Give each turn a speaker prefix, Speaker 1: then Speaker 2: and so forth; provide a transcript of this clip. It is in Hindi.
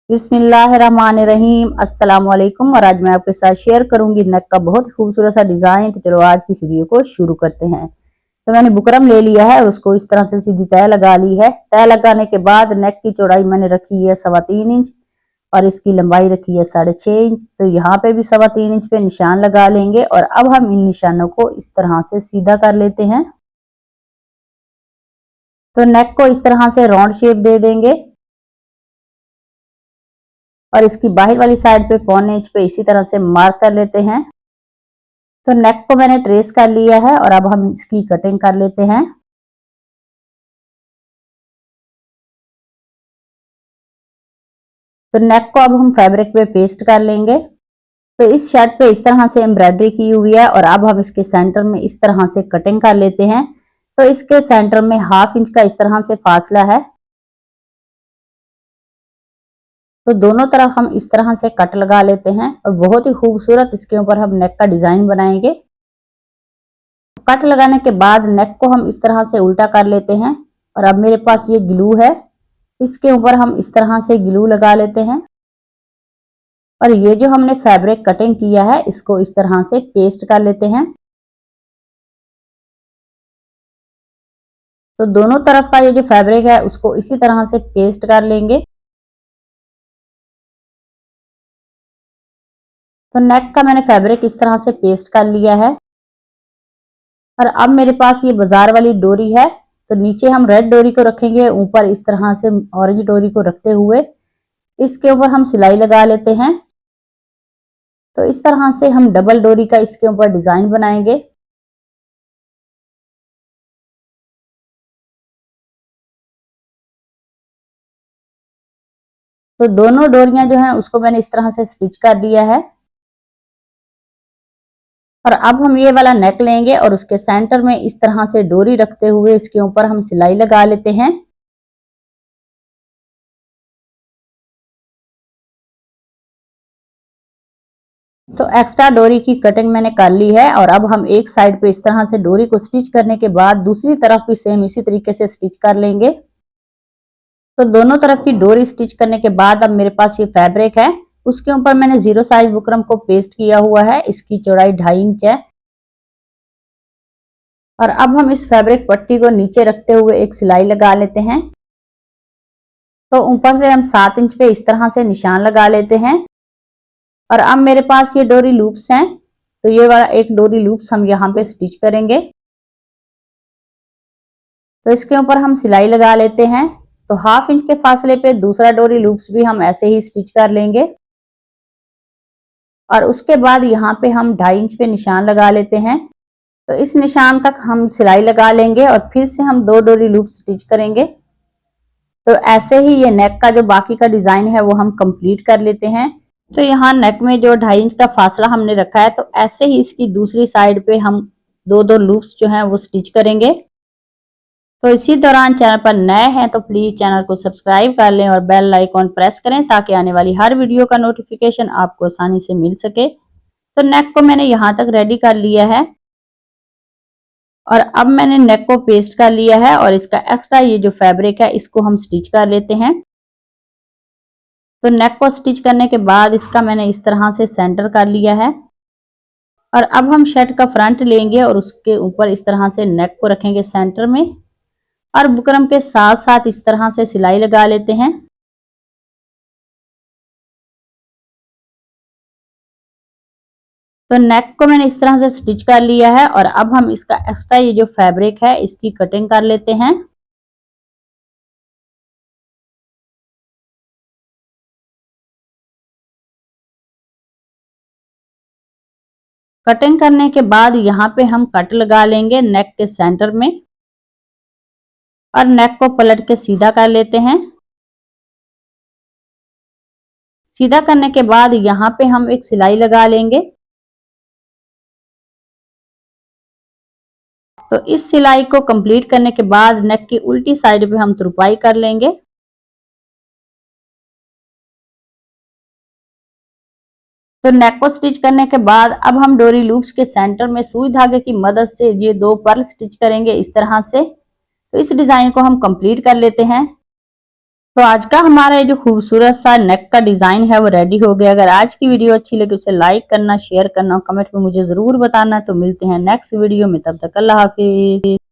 Speaker 1: बिस्मिल्लाहिर्रहमानिर्रहीम अस्सलाम वालेकुम। और आज मैं आपके साथ शेयर करूंगी नेक का बहुत ही खूबसूरत सा डिजाइन। तो चलो आज की इस वीडियो को शुरू करते हैं। तो मैंने बुकरम ले लिया है और उसको इस तरह से सीधी तय लगा ली है। तय लगाने के बाद नेक की चौड़ाई मैंने रखी है 3.25 इंच और इसकी लंबाई रखी है 6.5 इंच। तो यहाँ पे भी 3.25 इंच पे निशान लगा लेंगे और अब हम इन निशानों को इस तरह से सीधा कर लेते हैं। तो नेक को इस तरह से राउंड शेप दे देंगे और इसकी बाहर वाली साइड पे 1.25 इंच पे इसी तरह से मार्क कर लेते हैं। तो नेक को मैंने ट्रेस कर लिया है और अब हम इसकी कटिंग कर लेते हैं। तो नेक को अब हम फैब्रिक पे पेस्ट कर लेंगे। तो इस शर्ट पे इस तरह से एम्ब्रॉयडरी की हुई है और अब हम इसके सेंटर में इस तरह से कटिंग कर लेते हैं। तो इसके सेंटर में 1/2 इंच का इस तरह से फासला है। तो दोनों तरफ हम इस तरह से कट लगा लेते हैं और बहुत ही खूबसूरत इसके ऊपर हम नेक का डिजाइन बनाएंगे। कट लगाने के बाद नेक को हम इस तरह से उल्टा कर लेते हैं और अब मेरे पास ये ग्लू है, इसके ऊपर हम इस तरह से ग्लू लगा लेते हैं और ये जो हमने फैब्रिक कटिंग किया है इसको इस तरह से पेस्ट कर लेते हैं। तो दोनों तरफ का ये जो फैब्रिक है उसको इसी तरह से पेस्ट कर लेंगे। तो नेक का मैंने फैब्रिक इस तरह से पेस्ट कर लिया है और अब मेरे पास ये बाजार वाली डोरी है। तो नीचे हम रेड डोरी को रखेंगे, ऊपर इस तरह से ऑरेंज डोरी को रखते हुए इसके ऊपर हम सिलाई लगा लेते हैं। तो इस तरह से हम डबल डोरी का इसके ऊपर डिजाइन बनाएंगे। तो दोनों डोरियां जो हैं उसको मैंने इस तरह से स्टिच कर दिया है और अब हम ये वाला नेक लेंगे और उसके सेंटर में इस तरह से डोरी रखते हुए इसके ऊपर हम सिलाई लगा लेते हैं। तो एक्स्ट्रा डोरी की कटिंग मैंने कर ली है और अब हम एक साइड पे इस तरह से डोरी को स्टिच करने के बाद दूसरी तरफ भी सेम इसी तरीके से स्टिच कर लेंगे। तो दोनों तरफ की डोरी स्टिच करने के बाद अब मेरे पास ये फैब्रिक है, उसके ऊपर मैंने 0 साइज बुकरम को पेस्ट किया हुआ है। इसकी चौड़ाई 2.5 इंच है और अब हम इस फैब्रिक पट्टी को नीचे रखते हुए एक सिलाई लगा लेते हैं। तो ऊपर से हम 7 इंच पे इस तरह से निशान लगा लेते हैं और अब मेरे पास ये डोरी लूप्स हैं। तो ये वाला एक डोरी लूप्स हम यहाँ पे स्टिच करेंगे। तो इसके ऊपर हम सिलाई लगा लेते हैं। तो 1/2 इंच के फासले पे दूसरा डोरी लूप्स भी हम ऐसे ही स्टिच कर लेंगे और उसके बाद यहाँ पे हम 2.5 इंच पे निशान लगा लेते हैं। तो इस निशान तक हम सिलाई लगा लेंगे और फिर से हम 2 डोरी लूप स्टिच करेंगे। तो ऐसे ही ये नेक का जो बाकी का डिजाइन है वो हम कंप्लीट कर लेते हैं। तो यहाँ नेक में जो 2.5 इंच का फासला हमने रखा है तो ऐसे ही इसकी दूसरी साइड पे हम 2 लूप्स जो हैं वो स्टिच करेंगे। तो इसी दौरान चैनल पर नए हैं तो प्लीज चैनल को सब्सक्राइब कर लें और बेल आइकॉन प्रेस करें ताकि आने वाली हर वीडियो का नोटिफिकेशन आपको आसानी से मिल सके। तो नेक को मैंने यहाँ तक रेडी कर लिया है और अब मैंने नेक को पेस्ट कर लिया है और इसका एक्स्ट्रा ये जो फैब्रिक है इसको हम स्टिच कर लेते हैं। तो नेक को स्टिच करने के बाद इसका मैंने इस तरह से सेंटर कर लिया है और अब हम शर्ट का फ्रंट लेंगे और उसके ऊपर इस तरह से नेक को रखेंगे सेंटर में और बुकरम के साथ साथ इस तरह से सिलाई लगा लेते हैं। तो नेक को मैंने इस तरह से स्टिच कर लिया है और अब हम इसका एक्स्ट्रा ये जो फैब्रिक है इसकी कटिंग कर लेते हैं। कटिंग करने के बाद यहाँ पे हम कट लगा लेंगे नेक के सेंटर में और नेक को पलट के सीधा कर लेते हैं। सीधा करने के बाद यहाँ पे हम एक सिलाई लगा लेंगे। तो इस सिलाई को कंप्लीट करने के बाद नेक की उल्टी साइड पे हम तुरपाई कर लेंगे। तो नेक को स्टिच करने के बाद अब हम डोरी लूप्स के सेंटर में सुई धागे की मदद से ये 2 पर्ल स्टिच करेंगे इस तरह से। तो इस डिजाइन को हम कंप्लीट कर लेते हैं। तो आज का हमारा ये जो खूबसूरत सा नेक का डिजाइन है वो रेडी हो गया। अगर आज की वीडियो अच्छी लगी उसे लाइक करना, शेयर करना और कमेंट में मुझे जरूर बताना। तो मिलते हैं नेक्स्ट वीडियो में, तब तक अल्लाह हाफिज।